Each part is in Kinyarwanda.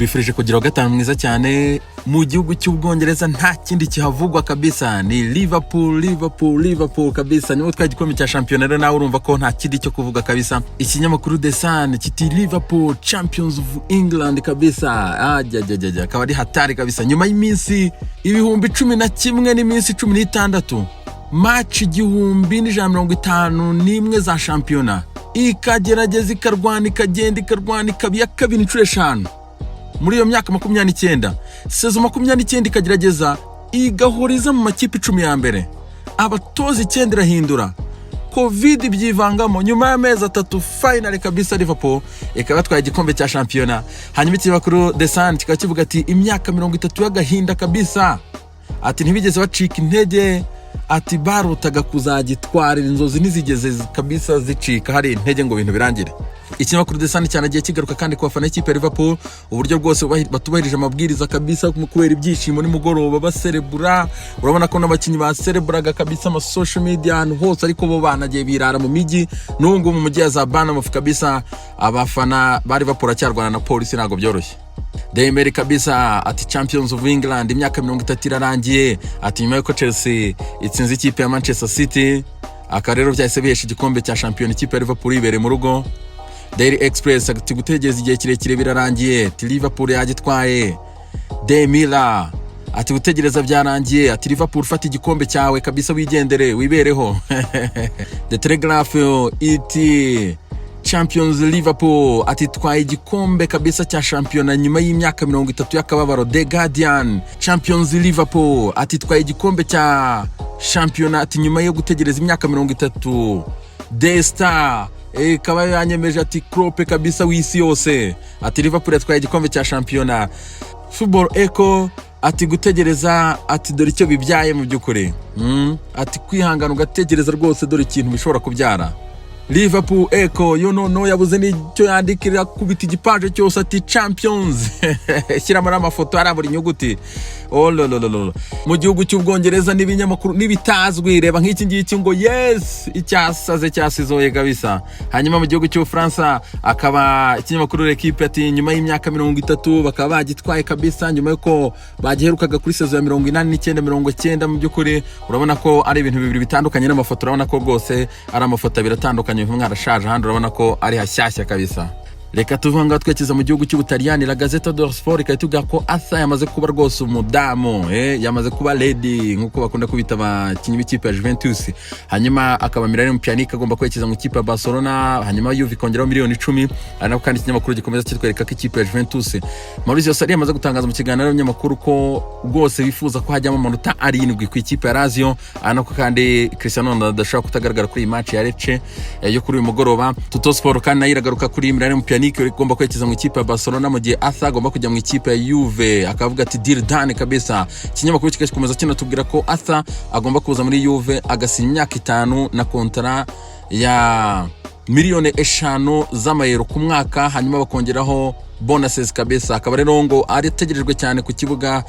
mbifurije kugira gatanu mwiza cyane mu gihugu cy'Ubwongereza. Nta kindi kihavugwa kabisa, ni Liverpool kabisa. Niwo twagikombe cya shampiyona rero, nawe urumva ko nta kindi cyo kuvuga kabisa. Ikinyamakuru The Sun kiti Liverpool champions of England kabisa. Akaba ari hatari kabisa. Nyuma y'iminsi ibihumbi 11 n'iminsi 16, match 1151 za shampiyona, ikagerageza ikarwana ikagenda ikarwana ikabiya kabiri inshuro 5 muri iyo myaka 29. Sezo 29 ikagerageza igahuriza mu makipe 10 ya mbere, abatoza 9 irahindura, covid byivangamo. Nyuma y'amezi 3 final kabisa Liverpool ikaba twaye igikombe cya shampiyona. Hanyuma ikinyamakuru The Sun kikaba kivuga ati imyaka 30 y'agahinda kabisa, ati ntibigeze bacika intege, ati barutaga kuzagitwarira, inzozi nizigeze kabisa zicika hari intege ngo ibintu birangire. Ikinyamakuru The Sun cyane giye kigaruka kandi ku bafana ikipe ya Liverpool uburyo bwose batubahirije amabwiriza kabisa, kubera ibyishimo ni mugoroba baserebura. Urabona ko n'abakinyi basereburaga kabisa ama social media ahantu hose, ariko bo banagiye birara mu miji n'ubwo mu mujyi za Bournemouth kabisa. Abafana bari Liverpool cyarwana na polisi ntago byoroshye. Demeri kabisa ati champions of England imyaka 30 irarangiye, ati nyuma yuko Chelsea itsinze ikipe ya Manchester City, akarero byahise bihesha igikombe cya shampiyona ikipe ya Liverpool ibere mu rugo. Daily Express ati gutegereza igihe kirekire birarangiye, ati Liverpool yagitwaye. De Mila ati gutegereza byarangiye, ati Liverpool fata igikombe cyawe kabisa wigendere wibereho. The Telegraph iti champions Liverpool ati twaye igikombe kabisa cya shampiyona nyuma y'imyaka 30 y'akababaro. The Guardian champions Liverpool ati twaye igikombe cya shampiyona ati nyuma yo gutegereza imyaka 30. The Star kaba yanyemeje ati Klopp kabisa w'isi yose, ati Liverpool yatwaye igikombe cya shampiyona. Football Echo ati gutegereza ati dore icyo bibyaye mu byukuri, ati kwihangana ugategereza rwose dore ikintu bishobora kubyara. Liverpool Echo yo no yabuze n'icyo yandikira kubita igipaje cyose ati champions. Shyira muri amafoto arabura inyuguti. Mu gihugu cy'Ubwongereza n'ibinyamakuru n'ibitazwi, reba nk'iki ngiki ngo yes icyasaze cyasizoye kabisa. Hanyuma mu gihugu cy'Ubufaransa akaba ikinyamakuru L'Equipe ati nyuma y'imyaka 30 bakaba bagitwaye kabisa, nyuma yuko bagiherukaga kuri sezo ya 89 mu byukuri. Urabona ko ari ibintu bibiri bitandukanye n'amafoto, urabona ko rwose ari amafoto abiri atandukanye, mwarashaje handi urabona ko ari hashyashya kabisa. Reka tuvanga twekeza mu gihugu cy'Ubutaliyani. La Gazzetta dello Sport ikayituga ko Asa yamaze kuba rwose umudamu, yamaze kuba lady nkuko bakunda kubita abakinyi b'ikipe ya Juventus. Hanyuma akaba Miralem Pjanic agomba kwekeza mu kipe ya Barcelona, hanyuma Juve ikongeraho miliyoni 10. Ariko kandi ikinyamakuru gikomeza kitwereka ko ikipe ya Juventus, Maurizio Sarri yamaze gutangaza mu kiganiro n'abanyamakuru ko rwose bifuza ko hajyamo amanota 7 ku ikipe ya Lazio. Ariko kandi Cristiano Ronaldo adashaka kutagaragara kuri iyi match ya Lecce yo kuri uyu mugoroba. Tuttosport kandi nayo iragaruka kuri Miralem Pjanic igomba kwekeza mu ikipe ya Barcelona, mu gihe Asa agomba kujya mu ikipe ya Juve. Akavuga ati deal done kabisa. Ikinyamakuru kikomeza kinatubwira ko Asa agomba kuza muri Juve agasinya imyaka 5 na kontara ya miliyoni 5 z'amayero ku mwaka, hanyuma bakongeraho bonuses kabisa. Akaba rero ngo aritegerejwe cyane ku kibuga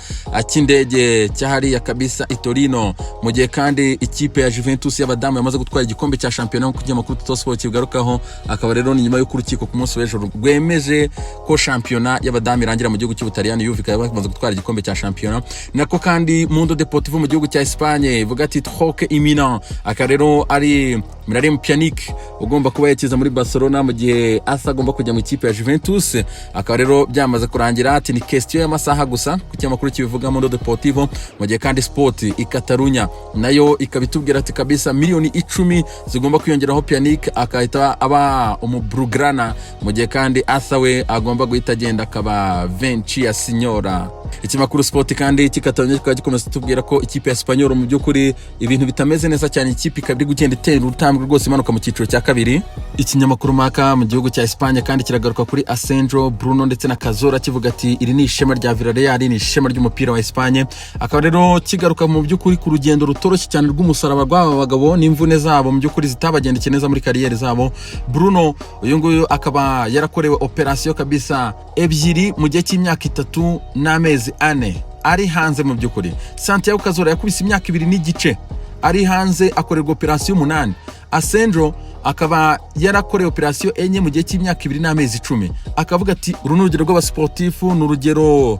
cy'indege cyahariya kabisa i Torino, mu gihe kandi ikipe ya Juventus y'abadamu yamaze gutwara igikombe cya shampiyona ku kinyamakuru Tuttosport kigarukaho. Akaba rero ni nyuma yo kurukiko ku munsi w'ejo rwemeje ko shampiyona y'abadamu irangira mu gihugu cy'Ubutaliyani. Juve ikaba yamaze gutwara igikombe cya shampiyona. Nako kandi Mundo Deportivo mu gihugu cya Espagne ivuga ati troque imminent. Akaba rero ari Miralem Pjanic ugomba kuba yakiza muri Barcelona, mu gihe Asa agomba kujya mu ikipe ya Juventus. Akaba rero byamaze kurangira, ati ni question y'amasaha gusa ku kinyamakuru kibivuga Mundo Deportivo. Mu gihe kandi Sport i Catalunya nayo ikabitubwira ati kabisa miliyoni 10 zigomba kwiyongeraho Pjanic akahita aba umubrugrana, mu gihe kandi Asa we agomba guhita agenda akaba Vencia Signora. Ikinyamakuru Sport kandi kikatanya gikomeza tubwira ko ikipe ya Espanyol mu byukuri ibintu bitameze neza cyane, ikipe ikaba iri gugenda itera urutambwe rwose imanuka mu cyiciro cya kabiri. Ikinyamakuru Marca mu gihugu cya Espagne kandi kiragaruka kuri Asensio, Bruno ndetse na Cazorla kivuga ati iri ni ishema rya Villarreal, ni ishema ry'umupira wa Espagne. Akaba rero kigaruka mu byukuri ku rugendo rutoroshye cyane rw'umusaraba rw'aba bagabo n'imvune zabo mu byukuri zitabagendekeye neza muri kariyeri zabo. Bruno uyu nguyu akaba yarakorewe operation kabisa ebyiri mu gihe cy'imyaka 3 n'amezi 4 ari hanze mu byukuri. Santiago Cazorla yakubise imyaka 2 n'igice ari hanze akorerwa operation 8, Asensio akaba yarakoreye operasiyo enye mu gihe cy'imyaka 2 n'amezi 10. Akavuga ati uru n'urugero rw'abasportifu, n'urugero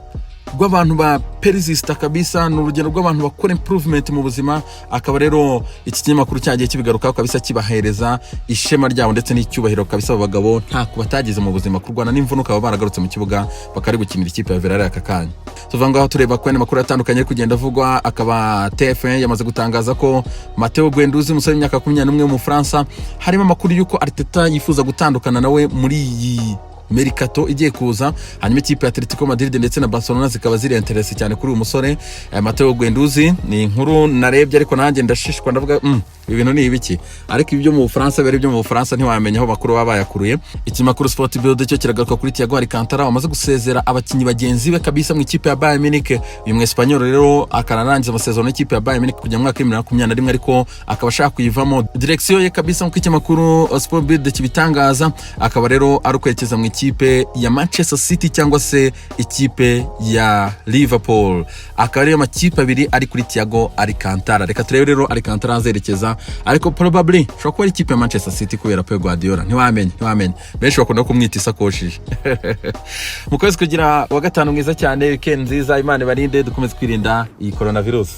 rw'abantu ba persista kabisa, n'urugero rw'abantu bakora improvement mu buzima. Akaba rero iki kinyamakuru cyagiye kibigaruka kabisa, kibahereza ishema ryabo ndetse n'icyubahiro kabisa. Abagabo nta kubatagize mu buzima, kurwana n'imvune ukaba baragarutse mu kibuga bakari gukinira ikipe ya Villarreal aka kanya. Tuva ngaho tureba ko makuru atandukanye kugenda avugwa. Akaba TF1 yamaze gutangaza ko Matteo Guendouzi, umusore w'imyaka 21 mu Faransa, harimo amakuru yuko Arteta yifuza gutandukana nawe muri iyi Mercato igiye kuza. Hanyuma ikipe ya Atletico Madrid ndetse na Barcelona zikaba ziri interesse cyane kuri uyu musore Matteo Guendouzi. Ni inkuru narebye ariko nanjye ndashishwa ndavuga ibintu ni ibiki, ariko ibyo mu Bufaransa bere byo mu Bufaransa ntiwamenya aho bakuru baba yakuruye. Ikinyamakuru Sport Bild cyo kiragaruka kuri Thiago Alcantara wamaze gusezera abakinyi bagenzi be kabisa mu ikipe ya Bayern Munich. Uyu mw'Espanyol rero akanarangiza amasezerano y'ikipe ya Bayern Munich kujya mu mwaka 2021, ariko akaba ashaka kuyivamo. Direction ye kabisa mu ikinyamakuru Sport Bild kibitangaza, akaba rero ari kwerekeza mu ikipe ya Manchester City cyangwa se ikipe ya Liverpool. Akaba rero amakipe abiri ari kuri Thiago Alcantara. Reka turebe rero Alcantara azerekeza, ariko probably shobora kuba ari ikipe ya Manchester City kubera Pep Guardiola. Ntiwamenye benshi bakunda kumwita isakoshi. Mukwezi kugira wa gatanu mwiza cyane, weekend nziza, Imana barinde, dukomeze kwirinda iyi coronavirus.